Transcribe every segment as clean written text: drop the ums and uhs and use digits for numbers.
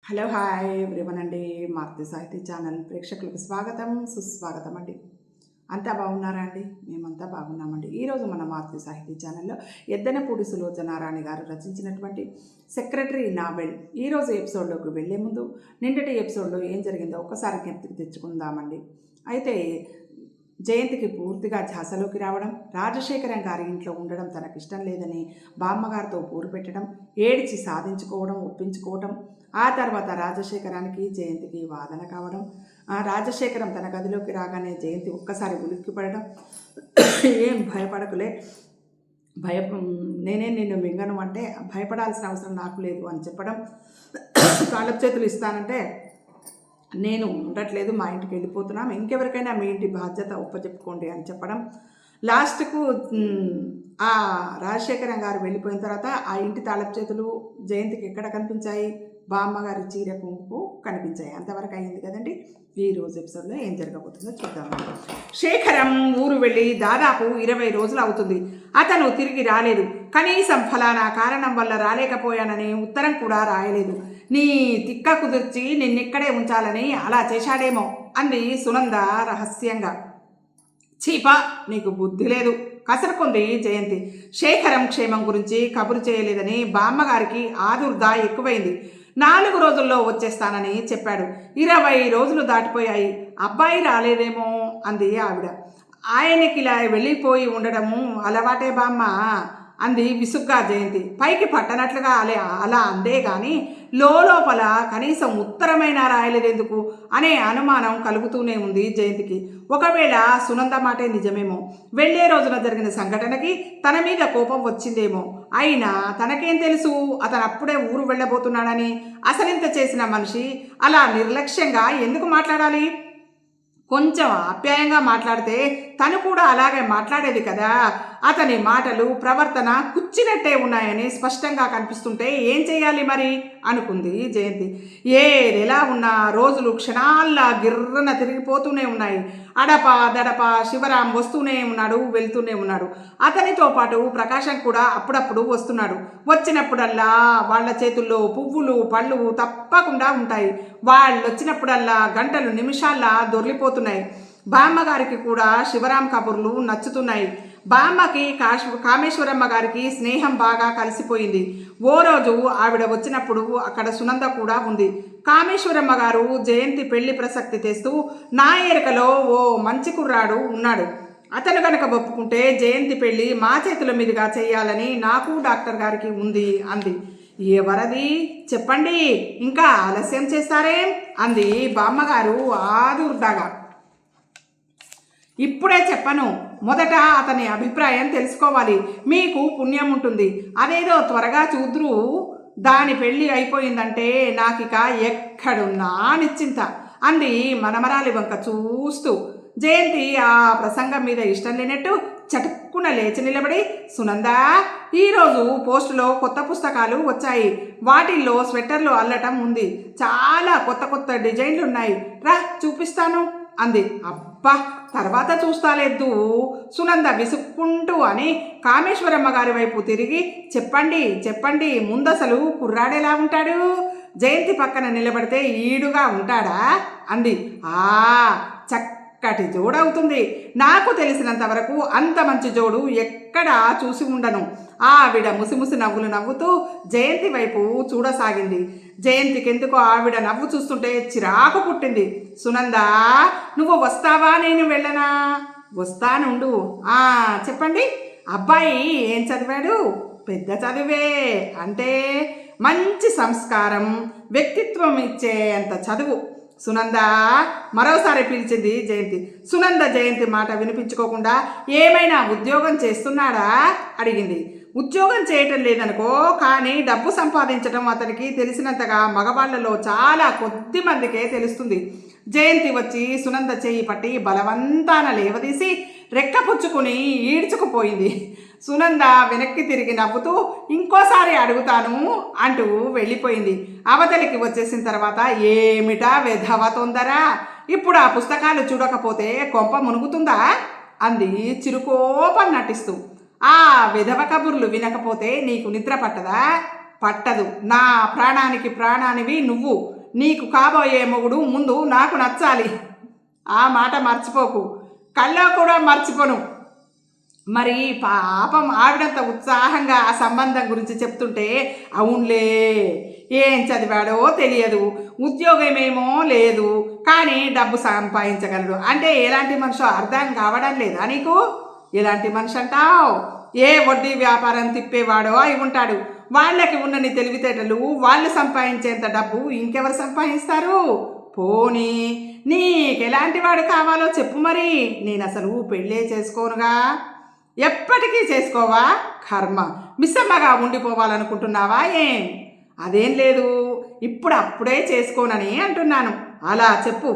Hello hi everyone అండి. మారుతి సాహితీ channel ప్రేక్షకులకు స్వాగతం సుస్వాగతం అండి. అంతా బాగున్నారా అండి? మేమంతా బాగున్నామండి. ఈరోజు మన మారుతి సాహితీ ఛానల్లో ఎద్దనపూడి సులోచనారాణి గారు రచించినటువంటి సెక్రటరీ నావెల్ ఈరోజు ఎపిసోడ్లోకి వెళ్లే ముందు నిన్నటి ఎపిసోడ్లో ఏం జరిగిందో ఒక్కసారి జ్ఞప్తికి తెచ్చుకుందామండి. అయితే జయంతికి పూర్తిగా ఝాసలోకి రావడం, రాజశేఖరం గారి ఇంట్లో ఉండడం తనకిష్టం లేదని బామ్మగారితో పోరు పెట్టడం, ఏడిచి సాధించుకోవడం, ఒప్పించుకోవడం, ఆ తర్వాత రాజశేఖరానికి జయంతికి వాదన కావడం, రాజశేఖరం తన గదిలోకి రాగానే జయంతి ఒక్కసారి ఉలిక్కిపడడం, ఏం భయపడకులే, భయ నేనే నిన్ను మింగను అంటే భయపడాల్సిన అవసరం నాకు లేదు అని చెప్పడం, కాళ్ళపు చేతులు ఇస్తానంటే నేను ఉండట్లేదు, మా ఇంటికి వెళ్ళిపోతున్నాం, ఇంకెవరికైనా మీ ఇంటి బాధ్యత ఒప్పచెప్పుకోండి అని చెప్పడం, లాస్ట్కు ఆ రాజశేఖరం గారు వెళ్ళిపోయిన తర్వాత ఆ ఇంటి తాళపు చేతులు జయంతికి ఎక్కడ కనిపించాయి? బామ్మగారి చీర కుంకు కనిపించాయి. అంతవరకు అయింది కదండి. ఈ రోజు ఎపిసోడ్లో ఏం జరగబోతుందో చూద్దాం. శేఖరం ఊరు వెళ్ళి దాదాపు 20 రోజులు అవుతుంది. అతను తిరిగి రాలేదు. కనీసం ఫలానా కారణం వల్ల రాలేకపోయానని ఉత్తరం కూడా రాయలేదు. నీ తిక్క కుదిర్చి నిన్నిక్కడే ఉంచాలని అలా చేశాడేమో అంది సునంద రహస్యంగా. చీపా, నీకు బుద్ధి లేదు కసరుకుంది జయంతి. శేఖరం క్షేమం గురించి కబురు చేయలేదని బామ్మగారికి ఆదుర్ద ఎక్కువైంది. 4 రోజుల్లో వచ్చేస్తానని చెప్పాడు. 20 రోజులు దాటిపోయాయి, అబ్బాయి రాలేదేమో అంది ఆవిడ. ఆయనకి ఇలా వెళ్ళిపోయి ఉండడము అలవాటే బామ్మ అంది విసుగ్గా జయంతి. పైకి పట్టనట్లుగా అలా అందే గాని లోపల కనీసం ఉత్తరమైనా రాయలేదెందుకు అనే అనుమానం కలుగుతూనే ఉంది జయంతికి. ఒకవేళ సునంద మాటే నిజమేమో, వెళ్లే రోజున జరిగిన సంఘటనకి తన మీద కోపం వచ్చిందేమో. అయినా తనకేం తెలుసు అతను అప్పుడే ఊరు వెళ్ళబోతున్నాడని? అసలింత చేసిన మనిషి అలా నిర్లక్ష్యంగా ఎందుకు మాట్లాడాలి? కొంచెం ఆప్యాయంగా మాట్లాడితే తను కూడా అలాగే మాట్లాడేది కదా. అతని మాటలు ప్రవర్తన కుచ్చినట్టే ఉన్నాయని స్పష్టంగా కనిపిస్తుంటే ఏం చేయాలి మరి అనుకుంది జయంతి. ఏదెలా ఉన్నా రోజులు క్షణాల్లా గిర్రన తిరిగిపోతూనే ఉన్నాయి. అడప దడప శివరాం వస్తూనే ఉన్నాడు, వెళ్తూనే ఉన్నాడు. అతనితో పాటు ప్రకాశం కూడా అప్పుడప్పుడు వస్తున్నాడు. వచ్చినప్పుడల్లా వాళ్ళ చేతుల్లో పువ్వులు పళ్ళు తప్పకుండా ఉంటాయి. వాళ్ళు వచ్చినప్పుడల్లా గంటలు నిమిషాల్లా దొర్లిపోతున్నాయి. బామ్మగారికి కూడా శివరాం కబుర్లు నచ్చుతున్నాయి. బామ్మకి కామేశ్వరమ్మ గారికి స్నేహం బాగా కలిసిపోయింది. ఓ రోజు ఆవిడ వచ్చినప్పుడు అక్కడ సునంద కూడా ఉంది. కామేశ్వరమ్మ గారు జయంతి పెళ్లి ప్రసక్తి తెస్తూ నా ఎరుకలో ఓ మంచి కుర్రాడు ఉన్నాడు, అతను కనుక ఒప్పుకుంటే జయంతి పెళ్లి మా చేతుల మీదుగా చేయాలని నాకు డాక్టర్ గారికి ఉంది అంది. ఎవరది చెప్పండి, ఇంకా ఆలస్యం చేస్తారేం అంది బామ్మగారు ఆదుర్దాగా. ఇప్పుడే చెప్పను, మొదట అతని అభిప్రాయం తెలుసుకోవాలి, మీకు పుణ్యం ఉంటుంది. అదేదో త్వరగా చూద్దురు, దాని పెళ్ళి అయిపోయిందంటే నాకిక ఎక్కడున్నా నిశ్చింత అంది మనమరాలి వంక చూస్తూ. జయంతి ఆ ప్రసంగం మీద ఇష్టం లేనట్టు చటుక్కున లేచి నిలబడి, సునందా, ఈరోజు పోస్టులో కొత్త పుస్తకాలు వచ్చాయి, వాటిల్లో స్వెట్టర్లు అల్లటం ఉంది, చాలా కొత్త కొత్త డిజైన్లు ఉన్నాయి, రా చూపిస్తాను అంది. అబ్బా, తర్వాత చూస్తాలేదు సునంద విసుక్కుంటూ అని కామేశ్వరమ్మ గారి వైపు తిరిగి, చెప్పండి చెప్పండి, ముందసలు కుర్రాడేలా ఉంటాడు? జయంతి పక్కన నిలబడితే ఈడుగా ఉంటాడా అంది. చక్కటి జోడవుతుంది, నాకు తెలిసినంత వరకు అంత మంచి జోడు ఎక్కడా చూసి ఉండను. ఆవిడ ముసిముసి నవ్వులు నవ్వుతూ జయంతి వైపు చూడసాగింది. జయంతికెందుకో ఆవిడ నవ్వు చూస్తుంటే చిరాకు పుట్టింది. సునందా, నువ్వు వస్తావా నేను వెళ్ళనా? వస్తానుండు. చెప్పండి, అబ్బాయి ఏం చదివాడు? పెద్ద చదువే, అంటే మంచి సంస్కారం వ్యక్తిత్వం ఇచ్చే అంత చదువు. సునంద మరోసారి పిలిచింది జయంతి. సునంద జయంతి మాట వినిపించుకోకుండా ఏమైనా ఉద్యోగం చేస్తున్నాడా అడిగింది. ఉద్యోగం చేయటం లేదనుకో, కానీ డబ్బు సంపాదించడం అతనికి తెలిసినంతగా మగవాళ్లలో చాలా కొద్ది మందికే తెలుస్తుంది. జయంతి వచ్చి సునంద చేయి పట్టి బలవంతాన లేవదీసి రెక్కపుచ్చుకుని ఈడ్చుకుపోయింది. సునంద వెనక్కి తిరిగి నవ్వుతూ ఇంకోసారి అడుగుతాను అంటూ వెళ్ళిపోయింది. అవతలికి వచ్చేసిన తర్వాత, ఏమిటా వెధవ తొందర, ఇప్పుడు ఆ పుస్తకాలు చూడకపోతే కొంప మునుగుతుందా అంది చిరుకోపం నటిస్తూ. ఆ విధవ కబుర్లు వినకపోతే నీకు నిద్ర పట్టదా? పట్టదు. నా ప్రాణానికి ప్రాణానివి నువ్వు. నీకు కాబోయే మొగుడు ముందు నాకు నచ్చాలి. ఆ మాట మర్చిపోకు. కల్లో కూడా మర్చిపోను. మరి పాపం ఆవిడంత ఉత్సాహంగా ఆ సంబంధం గురించి చెప్తుంటే, అవునులే, ఏం చదివాడో తెలియదు, ఉద్యోగమేమో లేదు, కానీ డబ్బు సంపాదించగలడు అంటే ఎలాంటి మనిషో అర్థం కావడం లేదా నీకు? ఎలాంటి మనిషి అంటావు? ఏ వడ్డీ వ్యాపారం తిప్పేవాడో అయి ఉంటాడు. వాళ్ళకి ఉన్నని తెలివితేటలు, వాళ్ళు సంపాదించేంత డబ్బు ఇంకెవరు సంపాదిస్తారు? పోనీ నీకెలాంటి వాడు కావాలో చెప్పు. మరి నేను అసలు పెళ్ళే చేసుకోనుగా. ఎప్పటికీ చేసుకోవా? కర్మ. మిస్సమ్మగా ఉండిపోవాలనుకుంటున్నావా ఏం? అదేం లేదు, అప్పుడే చేసుకోనని అంటున్నాను. అలా చెప్పు.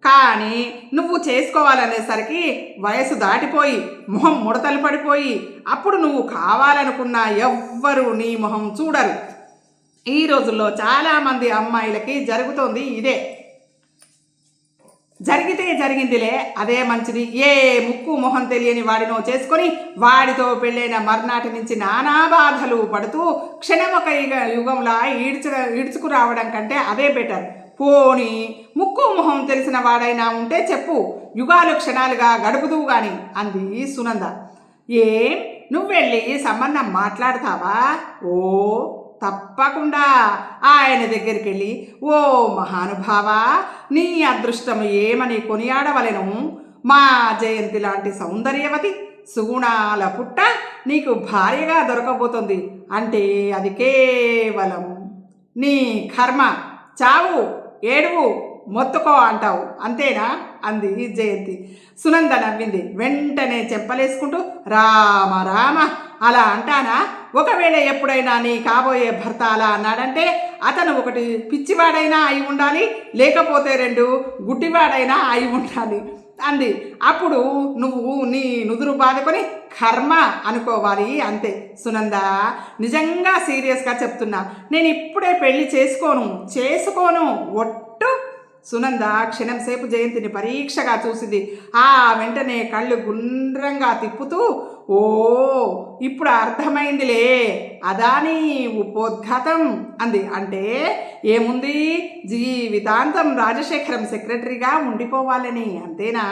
కానీ నువ్వు చేసుకోవాలనేసరికి వయసు దాటిపోయి మొహం ముడతలు పడిపోయి అప్పుడు నువ్వు కావాలనుకున్నా ఎవ్వరూ నీ మొహం చూడరు. ఈ రోజుల్లో చాలామంది అమ్మాయిలకి జరుగుతోంది ఇదే. జరిగితే జరిగిందిలే, అదే మంచిది. ఏ ముక్కు మొహం తెలియని వాడినో చేసుకొని వాడితో పెళ్ళైన మర్నాటి నుంచి నానా బాధలు పడుతూ క్షణమొక యుగంలా ఈడ్చుకురావడం కంటే అదే బెటర్. పోనీ ముక్కు మొహం తెలిసిన వాడైనా ఉంటే చెప్పు, యుగాలు క్షణాలుగా గడుపుతూ గాని అంది సునంద. ఏం నువ్వెళ్ళి సంబంధం మాట్లాడతావా? ఓ తప్పకుండా. ఆయన దగ్గరికి వెళ్ళి, ఓ మహానుభావా, నీ అదృష్టం ఏమని కొనియాడవలెను. మా జయంతి లాంటి సౌందర్యవతి సుగుణాల పుట్ట నీకు భార్యగా దొరకబోతుంది అంటే అది కేవలం నీ కర్మ. చావు, ఏడువు, మొత్తుకో అంటావు, అంతేనా అంది జయంతి. సునంద నవ్వింది. వెంటనే చెప్పలేసుకుంటూ, రామ రామ, అలా అంటానా? ఒకవేళ ఎప్పుడైనా నీ కాబోయే భర్త అలా అన్నాడంటే అతను ఒకటి పిచ్చివాడైనా అయి ఉండాలి, లేకపోతే రెండు గుడ్డివాడైనా అయి ఉండాలి అంది. అప్పుడు నువ్వు నీ నుదురు బాదుకొని కర్మ అనుకోవాలి, అంతే. సునంద, నిజంగా సీరియస్గా చెప్తున్నా, నేను ఇప్పుడే పెళ్లి చేసుకోను ఒట్టు. సునంద క్షణం సేపు జయంతిని పరీక్షగా చూసింది. ఆ వెంటనే కళ్ళు గుండ్రంగా తిప్పుతూ, ఓ ఇప్పుడు అర్థమైందిలే, అదా నీ ఉపోద్ఘాతం అంది. అంటే ఏముంది, జీవితాంతం రాజశేఖరం సెక్రటరీగా ఉండిపోవాలని, అంతేనా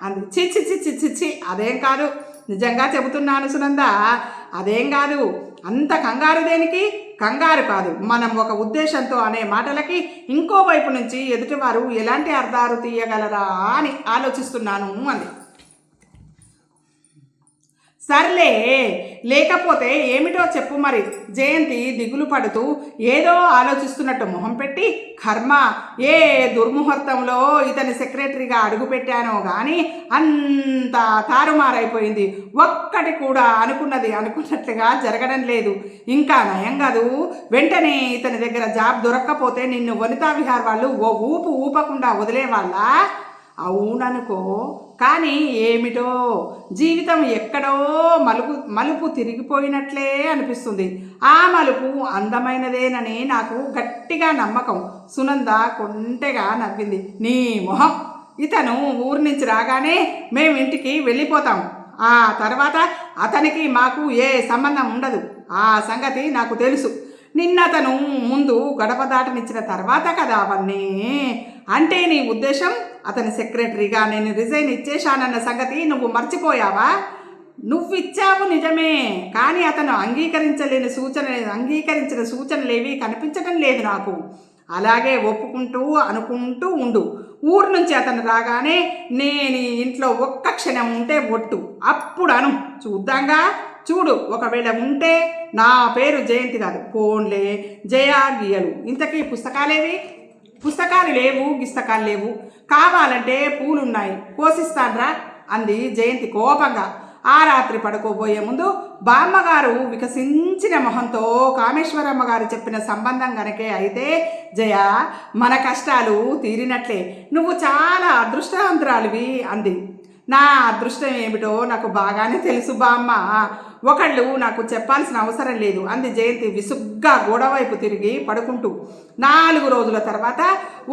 అంది. చిచ్చి అదేం కాదు, నిజంగా చెబుతున్నాను సునంద, అదేం కాదు. అంత కంగారు దేనికి? కంగారు కాదు, మనం ఒక ఉద్దేశంతో అనే మాటలకి ఇంకోవైపు నుంచి ఎదుటివారు ఎలాంటి అర్థాలు తీయగలరా అని ఆలోచిస్తున్నాను అంది. సర్లే, లేకపోతే ఏమిటో చెప్పు మరి. జయంతి దిగులు పడుతూ ఏదో ఆలోచిస్తున్నట్టు మొహం పెట్టి, కర్మ, ఏ దుర్ముహూర్తంలో ఇతని సెక్రటరీగా అడుగుపెట్టానో కానీ అంత తారుమారైపోయింది. ఒక్కటి కూడా అనుకున్నట్లుగా జరగడం లేదు. ఇంకా నయం కాదు, వెంటనే ఇతని దగ్గర జాబ్ దొరక్కపోతే నిన్ను వనితా విహార్ వాళ్ళు ఓ ఊపకుండా వదిలేవాళ్ళ? అవుననుకో, కానీ ఏమిటో జీవితం ఎక్కడో మలుపు తిరిగిపోయినట్లే అనిపిస్తుంది. ఆ మలుపు అందమైనదేనని నాకు గట్టిగా నమ్మకం. సునంద కొంటెగా నవ్వింది. నీ మొహం. ఇతను ఊరి నుంచి రాగానే మేము ఇంటికి వెళ్ళిపోతాం. ఆ తర్వాత అతనికి మాకు ఏ సంబంధం ఉండదు. ఆ సంగతి నాకు తెలుసు. నిన్నతను ముందు గడప దాటనిచ్చిన తర్వాత కదా అవన్నీ. అంటే నీ ఉద్దేశం అతని సెక్రటరీగా నేను రిజైన్ ఇచ్చేశానన్న సంగతి నువ్వు మర్చిపోయావా? నువ్వు ఇచ్చావు నిజమే, కానీ అతను అంగీకరించిన సూచనలేవి కనిపించడం లేదు నాకు. అలాగే అనుకుంటూ ఉండు. ఊరు నుంచి అతను రాగానే నేను ఇంట్లో ఒక్క క్షణం ఉంటే ఒట్టు, అప్పుడు చూద్దాంగా. చూడు, ఒకవేళ ఉంటే నా పేరు జయంతి కాదు, ఫోన్లే జయా గీయలు. ఇంతకీ పుస్తకాలేవి? పుస్తకాలు లేవు, గిస్తకాలు లేవు. కావాలంటే పూలున్నాయి, కోసిస్తాన్రా అంది జయంతి కోపంగా. ఆ రాత్రి పడుకోబోయే ముందు బామ్మగారు వికసించిన మొహంతో, కామేశ్వరమ్మ గారు చెప్పిన సంబంధం గనకే అయితే జయ, మన కష్టాలు తీరినట్లే. నువ్వు చాలా అదృష్టవంతురాలివి అంది. నా అదృష్టం ఏమిటో నాకు బాగానే తెలుసు బామ్మ, ఒకళ్ళు నాకు చెప్పాల్సిన అవసరం లేదు అంది జయంతి విసుగ్గా గోడవైపు తిరిగి పడుకుంటూ. 4 రోజుల తర్వాత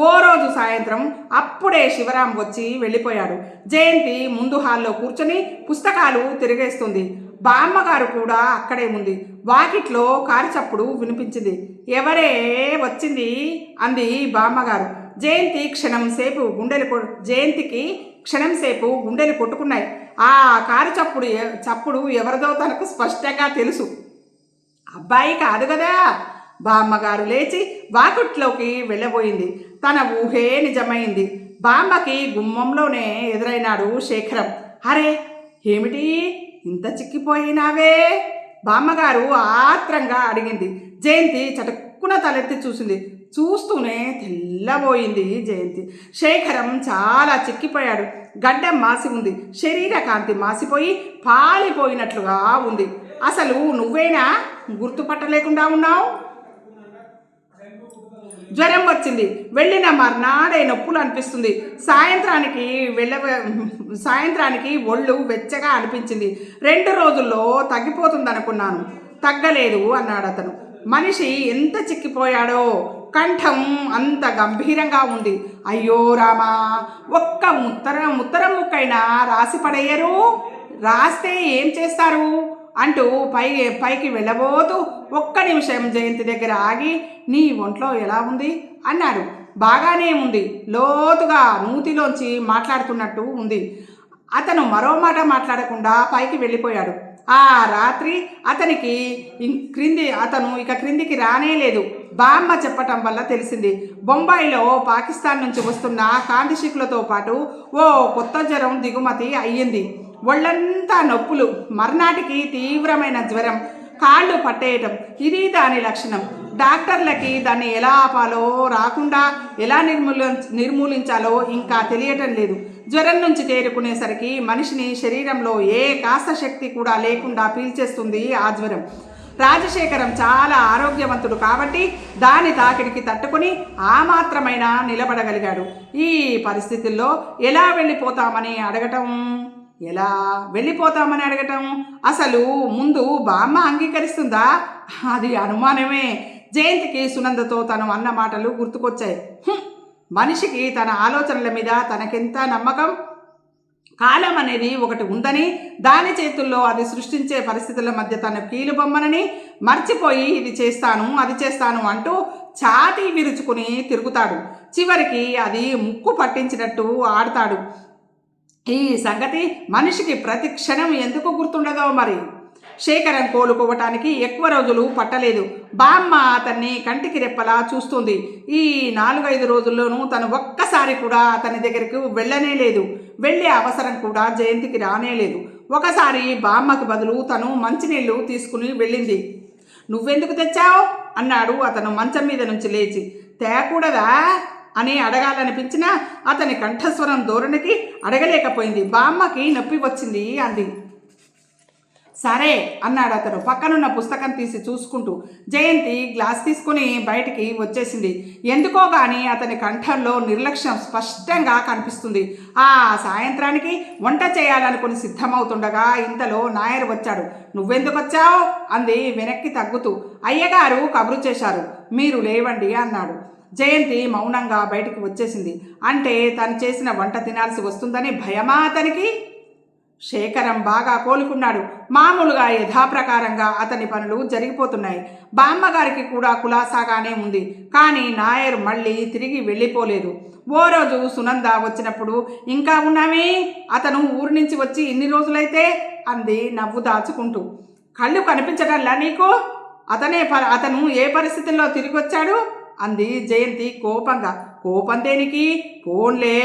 ఓ రోజు సాయంత్రం అప్పుడే శివరాం వచ్చి వెళ్ళిపోయాడు. జయంతి ముందు హాల్లో కూర్చొని పుస్తకాలు తిరిగేస్తుంది. బామ్మగారు కూడా అక్కడే ఉంది. వాకిట్లో కారు చప్పుడు వినిపించింది. ఎవరే వచ్చింది అంది బామ్మగారు. జయంతికి క్షణం సేపు గుండెలు కొట్టుకున్నాయి. ఆ కారు చప్పుడు ఎవరిదో తనకు స్పష్టంగా తెలుసు. అబ్బాయి కాదు కదా. బామ్మగారు లేచి వాకిట్లోకి వెళ్ళబోయింది. తన ఊహే నిజమైంది. బామ్మకి గుమ్మంలోనే ఎదురైనాడు శేఖరం. అరే, ఏమిటి ఇంత చిక్కిపోయినావే? బామ్మగారు ఆత్రంగా అడిగింది. జయంతి చటుక్కున తలెత్తి చూసింది. చూస్తూనే తెల్లబోయింది జయంతి. శేఖరం చాలా చిక్కిపోయాడు. గడ్డం మాసి ఉంది. శరీర కాంతి మాసిపోయి పాలిపోయినట్లుగా ఉంది. అసలు నువ్వేనా గుర్తుపట్టలేకుండా ఉన్నావు? జ్వరం వచ్చింది. వెళ్ళిన మర్నాడే నొప్పులు అనిపిస్తుంది. సాయంత్రానికి ఒళ్ళు వెచ్చగా అనిపించింది. 2 రోజుల్లో తగ్గిపోతుందనుకున్నాను. తగ్గలేదు అన్నాడు అతను. మనిషి ఎంత చిక్కిపోయాడో. కంఠం అంత గంభీరంగా ఉంది. అయ్యో రామా, ఒక్క ముత్తరం ముక్కైనా రాసి పడేయరు. రాస్తే ఏం చేస్తారు అంటూ పైకి వెళ్ళబోతూ ఒక్క నిమిషం జయంతి దగ్గర ఆగి, నీ ఒంట్లో ఎలా ఉంది అన్నాడు. బాగానే ఉంది. లోతుగా నూతిలోంచి మాట్లాడుతున్నట్టు ఉంది. అతను మరో మాట మాట్లాడకుండా పైకి వెళ్ళిపోయాడు. ఆ రాత్రి అతను ఇక క్రిందికి రానేలేదు. బామ్మ చెప్పటం వల్ల తెలిసింది. బొంబాయిలో పాకిస్తాన్ నుంచి వస్తున్న కాంతిశికులతో పాటు ఓ కొత్త జ్వరం దిగుమతి అయ్యింది. ఒళ్ళంతా నొప్పులు, మర్నాటికి తీవ్రమైన జ్వరం, కాళ్ళు పట్టేయటం. ఇది దాని లక్షణం. డాక్టర్లకి దాన్ని ఎలా ఆపాలో, రాకుండా ఎలా నిర్మూలించాలో ఇంకా తెలియటం లేదు. జ్వరం నుంచి తేరుకునేసరికి మనిషిని శరీరంలో ఏ కాస్త శక్తి కూడా లేకుండా పీల్చేస్తుంది ఆ జ్వరం. రాజశేఖరం చాలా ఆరోగ్యవంతుడు కాబట్టి దాని తాకిడికి తట్టుకుని ఆ మాత్రమైనా నిలబడగలిగాడు. ఈ పరిస్థితుల్లో ఎలా వెళ్ళిపోతామని అడగటం అసలు ముందు బామ్మ అంగీకరిస్తుందా? అది అనుమానమే. జయంతికి సునందతో తను అన్న మాటలు గుర్తుకొచ్చాయి. మనిషికి తన ఆలోచనల మీద తనకెంత నమ్మకం. కాలం అనేది ఒకటి ఉందని, దాని చేతుల్లో అది సృష్టించే పరిస్థితుల మధ్య తన కీలుబొమ్మనని మర్చిపోయి ఇది చేస్తాను అది చేస్తాను అంటూ ఛాతీ విరుచుకుని తిరుగుతాడు. చివరికి అది ముక్కు పట్టించినట్టు ఆడతాడు. ఈ సంగతి మనిషికి ప్రతి క్షణం ఎందుకు గుర్తుండదో మరి. శేఖరం కోలుకోవటానికి ఎక్కువ రోజులు పట్టలేదు. బామ్మ అతన్ని కంటికి రెప్పలా చూస్తుంది. ఈ 4-5 రోజుల్లోనూ తను ఒక్కసారి కూడా అతని దగ్గరకు వెళ్ళనే లేదు. వెళ్ళే అవసరం కూడా జయంతికి రానేలేదు. ఒకసారి బామ్మకి బదులు తను మంచినీళ్ళు తీసుకుని వెళ్ళింది. నువ్వెందుకు తెచ్చావు అన్నాడు అతను మంచం మీద నుంచి లేచి. తేకూడదా అని అడగాలనిపించినా అతని కంఠస్వరం ధోరణికి అడగలేకపోయింది. బామ్మకి నొప్పి వచ్చింది అంది. సరే అన్నాడు అతను పక్కనున్న పుస్తకం తీసి చూసుకుంటూ. జయంతి గ్లాస్ తీసుకుని బయటికి వచ్చేసింది. ఎందుకో గాని అతని కంఠంలో నిర్లక్ష్యం స్పష్టంగా కనిపిస్తుంది. ఆ సాయంత్రానికి వంట చేయాలనుకుని సిద్ధమవుతుండగా ఇంతలో నాయర్ వచ్చాడు. నువ్వెందుకు వచ్చావు అంది వెనక్కి తగ్గుతూ. అయ్యగారు కబురు చేశారు, మీరు లేవండి అన్నాడు. జయంతి మౌనంగా బయటికి వచ్చేసింది. అంటే తను చేసిన వంట తినాల్సి వస్తుందని భయమా అతనికి? శేఖరం బాగా కోలుకున్నాడు. మామూలుగా యథాప్రకారంగా అతని పనులు జరిగిపోతున్నాయి. బామ్మగారికి కూడా కులాసాగానే ఉంది. కానీ నాయర్ మళ్ళీ తిరిగి వెళ్ళిపోలేదు. ఓ రోజు సునంద వచ్చినప్పుడు, ఇంకా ఉన్నామే, అతను ఊరి నుంచి వచ్చి ఇన్ని రోజులైతే అంది నవ్వు దాచుకుంటూ. కళ్ళు కనిపించటంలా నీకు? అతను ఏ పరిస్థితుల్లో తిరిగి వచ్చాడు అంది జయంతి కోపంగా. కోపం దేనికి? పోన్లే,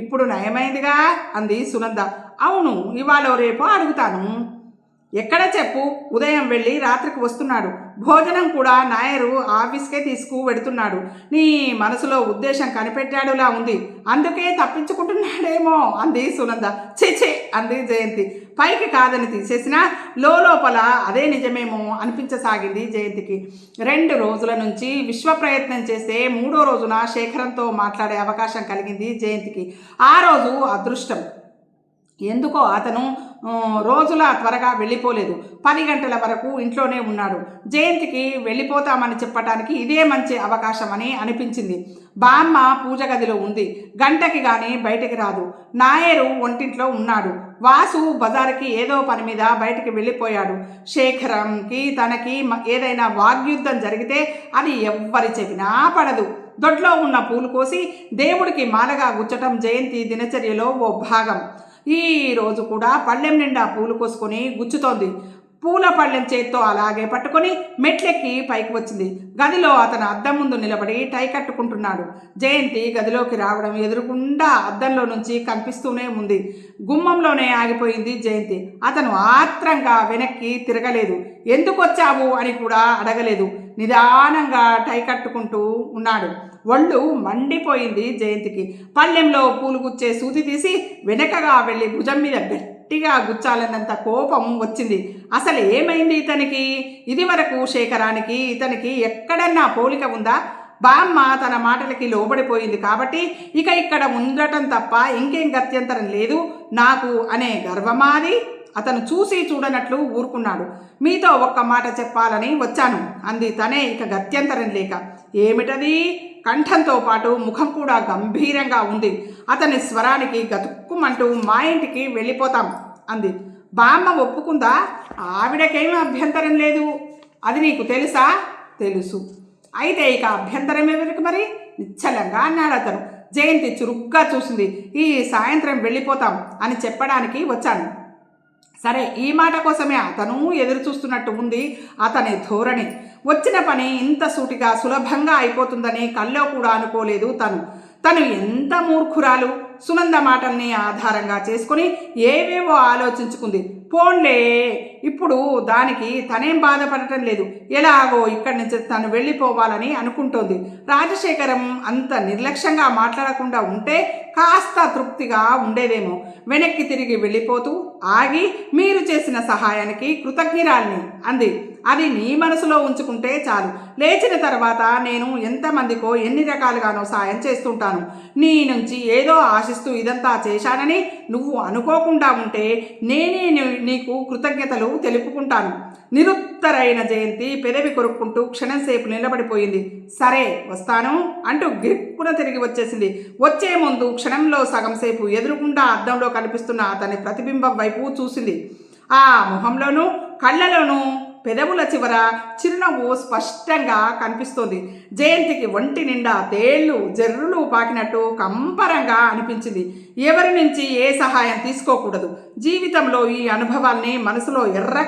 ఇప్పుడు నయమైందిగా అంది సునంద. అవును, ఇవాళ రేపో అడుగుతాను. ఎక్కడ చెప్పు? ఉదయం వెళ్ళి రాత్రికి వస్తున్నాడు. భోజనం కూడా నాయరు ఆఫీస్కే తీసుకువెడుతున్నాడు. నీ మనసులో ఉద్దేశం కనిపెట్టాడులా ఉంది. అందుకే తప్పించుకుంటున్నాడేమో అంది సునంద. ఛే అంది జయంతి. పైకి కాదని తీసేసినా లోపల అదే నిజమేమో అనిపించసాగింది జయంతికి. 2 రోజుల నుంచి విశ్వ ప్రయత్నం చేస్తే 3వ రోజున శేఖరంతో మాట్లాడే అవకాశం కలిగింది జయంతికి. ఆ రోజు అదృష్టం. ఎందుకో అతను రోజులా త్వరగా వెళ్ళిపోలేదు. 10 గంటల వరకు ఇంట్లోనే ఉన్నాడు. జయంతికి వెళ్ళిపోతామని చెప్పటానికి ఇదే మంచి అవకాశం అని అనిపించింది. బామ్మ పూజ గదిలో ఉంది. గంటకి గాని బయటికి రాదు. నాయరు వంటింట్లో ఉన్నాడు. వాసు బజారుకి ఏదో పని మీద బయటికి వెళ్ళిపోయాడు. శేఖరంకి తనకి ఏదైనా వాగ్యుద్ధం జరిగితే అది ఎవ్వరి చెప్పినా పడదు. దొడ్లో ఉన్న పూలు కోసి దేవుడికి మాలగా గుచ్చటం జయంతి దినచర్యలో ఓ భాగం. ఈ రోజు కూడా పళ్ళెం నిండా పూలు కోసుకొని గుచ్చుతోంది. పూల పళ్ళెం చేత్తో అలాగే పట్టుకొని మెట్లెక్కి పైకి వచ్చింది. గదిలో అతను అద్దం ముందు నిలబడి టై కట్టుకుంటున్నాడు. జయంతి గదిలోకి రావడం ఎదురుగుండా అద్దంలో నుంచి కనిపిస్తూనే ఉంది. గుమ్మంలోనే ఆగిపోయింది జయంతి. అతను ఆత్రంగా వెనక్కి తిరగలేదు. ఎందుకు వచ్చావు అని కూడా అడగలేదు. నిదానంగా టై కట్టుకుంటూ ఉన్నాడు. ఒళ్ళు మండిపోయింది జయంతికి. పళ్ళెంలో పూలు గుచ్చే సూది తీసి వెనకగా వెళ్ళి భుజం మీద గట్టిగా గుచ్చాలన్నంత కోపం వచ్చింది. అసలు ఏమైంది ఇతనికి? ఇదివరకు శేఖరానికి ఇతనికి ఎక్కడన్నా పోలిక ఉందా? బామ్మ తన మాటలకి లోబడిపోయింది కాబట్టి ఇక ఇక్కడ ఉండటం తప్ప ఇంకేం గత్యంతరం లేదు నాకు అనే గర్వమాది. అతను చూసి చూడనట్లు ఊరుకున్నాడు. మీతో ఒక్క మాట చెప్పాలని వచ్చాను అంది తనే ఇక గత్యంతరం లేక. ఏమిటది? కంఠంతో పాటు ముఖం కూడా గంభీరంగా ఉంది. అతని స్వరానికి గతుక్కుమంటూ మా ఇంటికి వెళ్ళిపోతాం అంది. బామ్మ ఒప్పుకుందా? ఆవిడకేమీ అభ్యంతరం లేదు. అది నీకు తెలుసా? తెలుసు. అయితే ఇక అభ్యంతరం ఎవరికి మరి? నిశ్చలంగా అన్నాడు అతను. జయంతి చురుగ్గా చూసింది. ఈ సాయంత్రం వెళ్ళిపోతాం అని చెప్పడానికి వచ్చాను. సరే, ఈ మాట కోసమే అతను ఎదురు చూస్తున్నట్టు ఉంది అతని ధోరణి. వచ్చిన పని ఇంత సూటిగా సులభంగా అయిపోతుందని కల్లో కూడా అనుకోలేదు తను ఎంత మూర్ఖురాలు. సునంద మాటల్ని ఆధారంగా చేసుకుని ఏవేవో ఆలోచించుకుంది. పోన్లే, ఇప్పుడు దానికి తనేం బాధపడటం లేదు. ఎలాగో ఇక్కడి నుంచి తను వెళ్ళిపోవాలని అనుకుంటోంది. రాజశేఖరం అంత నిర్లక్ష్యంగా మాట్లాడకుండా ఉంటే కాస్త తృప్తిగా ఉండేదేమో. వెనక్కి తిరిగి వెళ్ళిపోతూ ఆగి, మీరు చేసిన సహాయానికి కృతజ్ఞురాల్ని అంది. అది నీ మనసులో ఉంచుకుంటే చాలు. లేచిన తర్వాత నేను ఎంతమందికో ఎన్ని రకాలుగానో సాయం చేస్తుంటాను. నీ నుంచి ఏదో ఆశిస్తూ ఇదంతా చేశానని నువ్వు అనుకోకుండా ఉంటే నేనే నీకు కృతజ్ఞతలు తెలుపుకుంటాను. నిరుత్తరైన జయంతి పెదవి కొరుక్కుంటూ క్షణంసేపు నిలబడిపోయింది. సరే, వస్తాను అంటూ గిరుక్కున తిరిగి వచ్చేసింది. వచ్చే ముందు క్షణంలో సగం సేపు ఎదురుగుండా అద్దంలో కనిపిస్తున్న అతని ప్రతిబింబం వైపు చూసింది. ఆ మొహంలోనూ కళ్ళలోనూ పెదవుల చివర చిరునవ్వు స్పష్టంగా కనిపిస్తోంది. జయంతికి ఒంటి నిండా తేళ్లు జర్రులు పాకినట్టు కంపరంగా అనిపించింది. ఎవరి నుంచి ఏ సహాయం తీసుకోకూడదు. జీవితంలో ఈ అనుభవాల్ని మనసులో ఎర్ర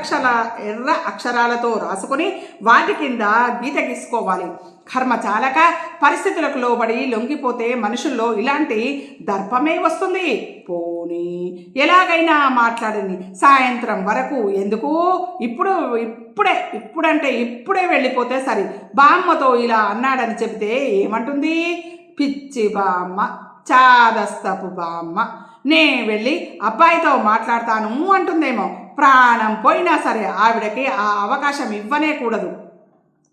అక్షరాలతో రాసుకొని వాటి కింద గీత గీసుకోవాలి. కర్మ చాలక పరిస్థితులకు లోబడి లొంగిపోతే మనుషుల్లో ఇలాంటి దర్పమే వస్తుంది. పోనీ ఎలాగైనా మాట్లాడింది. సాయంత్రం వరకు ఎందుకు? ఇప్పుడే వెళ్ళిపోతే సరి. బామ్మతో ఇలా అన్నాడని చెబితే ఏమంటుంది? పిచ్చి బామ్మ, చాదస్తపు బామ్మ, నే వెళ్ళి అబ్బాయితో మాట్లాడతాను అంటుందేమో. ప్రాణం పోయినా సరే ఆవిడకి ఆ అవకాశం ఇవ్వనే కూడదు.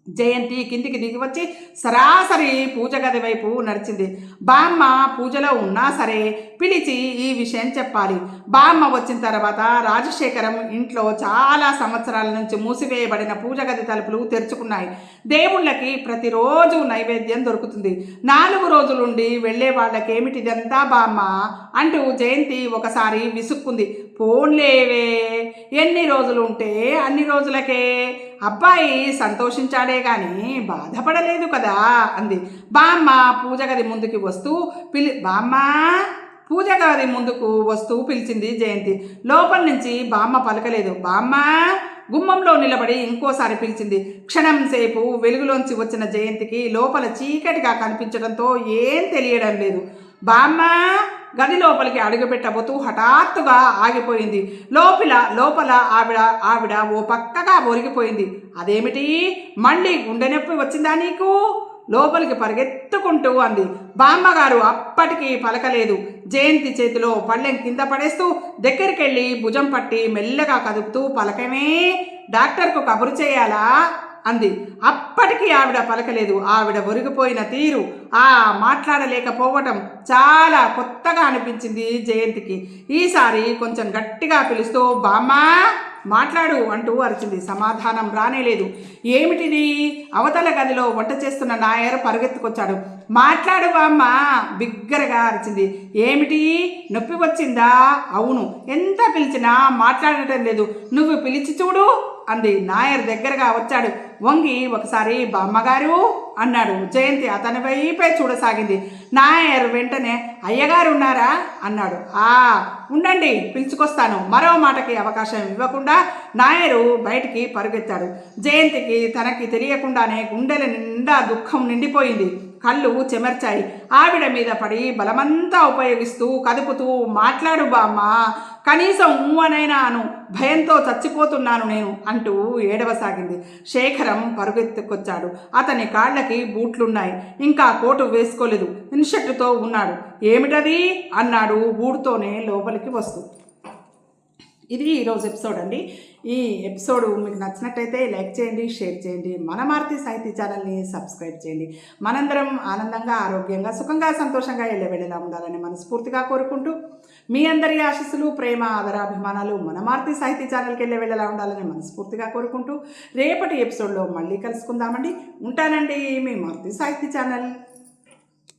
జయంతి కిందికి దిగి వచ్చి సరాసరి పూజ గది వైపు నడిచింది. బామ్మ పూజలో ఉన్నా సరే పిలిచి ఈ విషయం చెప్పాలి. బామ్మ వచ్చిన తర్వాత రాజశేఖరం ఇంట్లో చాలా సంవత్సరాల నుంచి మూసివేయబడిన పూజ గది తలుపులు తెరుచుకున్నాయి. దేవుళ్ళకి ప్రతిరోజు నైవేద్యం దొరుకుతుంది. 4 రోజులుండి వెళ్ళే వాళ్ళకేమిటిదంతా బామ్మ అంటూ జయంతి ఒకసారి విసుక్కుంది. పోన్లేవే, ఎన్ని రోజులు ఉంటే అన్ని రోజులకే. అబ్బాయి సంతోషించాడే గాని బాధపడలేదు కదా అంది. బామ్మ పూజ గది ముందుకు వస్తూ పిలిచింది జయంతి. లోపల నుంచి బామ్మ పలకలేదు. బామ్మ గుమ్మంలో నిలబడి ఇంకోసారి పిలిచింది. క్షణం సేపు వెలుగులోంచి వచ్చిన జయంతికి లోపల చీకటిగా కనిపించడంతో ఏం తెలియడం లేదు. బామ్మ గది లోపలికి అడుగుపెట్టబోతూ హఠాత్తుగా ఆగిపోయింది. లోపల ఆవిడ ఓ పక్కగా ఒరిగిపోయింది. అదేమిటి, మళ్ళీ గుండె నొప్పి వచ్చిందా నీకు? లోపలికి పరిగెత్తుకుంటూ అంది. బామ్మగారు అప్పటికి పలకలేదు. జయంతి చేతిలో పళ్ళెం కింద పడేస్తూ దగ్గరికెళ్ళి భుజం పట్టి మెల్లగా కదుపుతూ, పలకమే, డాక్టర్కు కబురు చేయాలా అంది. అప్పటికీ ఆవిడ పలకలేదు. ఆవిడ ఒరిగిపోయిన తీరు, ఆ మాట్లాడలేకపోవటం చాలా కొత్తగా అనిపించింది జయంతికి. ఈసారి కొంచెం గట్టిగా పిలుస్తూ బామ్మా మాట్లాడు అంటూ అరిచింది. సమాధానం రానేలేదు. ఏమిటిది? అవతల గదిలో వంట చేస్తున్న నాయర్ పరుగెత్తుకొచ్చాడు. మాట్లాడు బామ్మ బిగ్గరగా అరిచింది. ఏమిటి, నొప్పి వచ్చిందా? అవును. ఎంత పిలిచినా మాట్లాడటం లేదు. నువ్వు పిలిచి చూడు అంది. నాయర్ దగ్గరగా వచ్చాడు. వంగి ఒకసారి బామ్మగారు అన్నాడు. జయంతి అతని వైపే చూడసాగింది. నాయర్ వెంటనే అయ్యగారు ఉన్నారా అన్నాడు. ఉండండి పిలుచుకొస్తాను. మరో మాటకి అవకాశం ఇవ్వకుండా నాయరు బయటికి పరుగెత్తాడు. జయంతికి తనకి తెలియకుండానే గుండెల నిండా దుఃఖం నిండిపోయింది. కళ్ళు చెమర్చాయి. ఆవిడ మీద పడి బలమంతా ఉపయోగిస్తూ కదుపుతూ మాట్లాడు బామ్మ, కనీసం అనైనా అను, భయంతో చచ్చిపోతున్నాను నేను అంటూ ఏడవసాగింది. శేఖరం పరుగెత్తుకొచ్చాడు. అతని కాళ్ళకి బూట్లున్నాయి. ఇంకా కోటు వేసుకోలేదు. ఇన్షర్టుతో ఉన్నాడు. ఏమిటది అన్నాడు బూటుతోనే లోపలికి వస్తూ. ఇది ఈరోజు ఎపిసోడ్ అండి. ఈ ఎపిసోడ్ మీకు నచ్చినట్టయితే లైక్ చేయండి, షేర్ చేయండి. మన మారుతి సాహితీ ఛానల్ని సబ్స్క్రైబ్ చేయండి. మనందరం ఆనందంగా, ఆరోగ్యంగా, సుఖంగా, సంతోషంగా ఎల్లవెళ్ళలా ఉండాలని మనస్ఫూర్తిగా కోరుకుంటూ, మీ అందరి ఆశీస్సులు, ప్రేమ, ఆదరాభిమానాలు మన మారుతి సాహితీ ఛానల్కి వెళ్ళలా ఉండాలని మనస్ఫూర్తిగా కోరుకుంటూ రేపటి ఎపిసోడ్లో మళ్ళీ కలుసుకుందామండి. ఉంటానండి, మీ మారుతి సాహితీ ఛానల్.